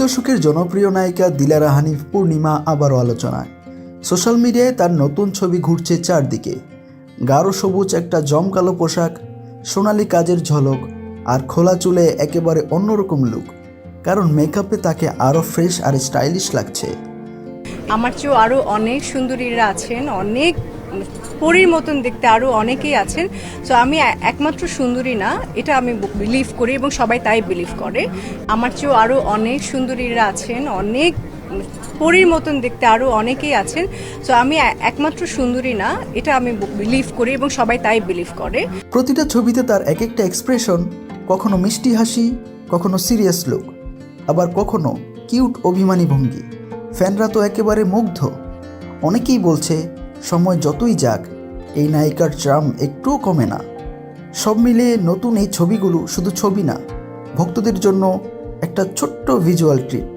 দশকের জনপ্রিয় নায়িকা দিলারা হানিফ পূর্ণিমা আবারও আলোচনায়। সোশ্যাল মিডিয়ায় তার নতুন ছবি ঘুরছে চারদিকে। গাঢ় সবুজ একটা জমকালো পোশাক, সোনালি কাজের ঝলক আর খোলা চুলে একেবারে অন্যরকম লুক। কারণ মেকআপে তাকে আরও ফ্রেশ আর স্টাইলিশ লাগছে। আমার চেয়েও আরও অনেক সুন্দরীরা আছেন, অনেক পরীর মতন দেখতে আরও অনেকেই আছেন। সো আমি একমাত্র সুন্দরী না, এটা আমি বিলিভ করি এবং সবাই তাই বিলিভ করে। আমার চেয়েও আরও অনেক সুন্দরীরা আছেন, অনেক পরীর মতন দেখতে আরও অনেকেই আছেন। সো আমি একমাত্র সুন্দরী না, এটা আমি বিলিভ করি এবং সবাই তাই বিলিভ করে। প্রতিটা ছবিতে তার এক একটা এক্সপ্রেশন, কখনো মিষ্টি হাসি, কখনো সিরিয়াস লুক, আবার কখনো কিউট অভিমানী ভঙ্গি। ফ্যানরা তো একেবারে মুগ্ধ। অনেকেই বলছে সময় যতই যাক এই নায়িকার চার্ম একটুও কমে না। সব মিলিয়ে নতুন এই ছবিগুলো শুধু ছবি না, ভক্তদের জন্য একটা ছোট্ট ভিজুয়াল ট্রিট।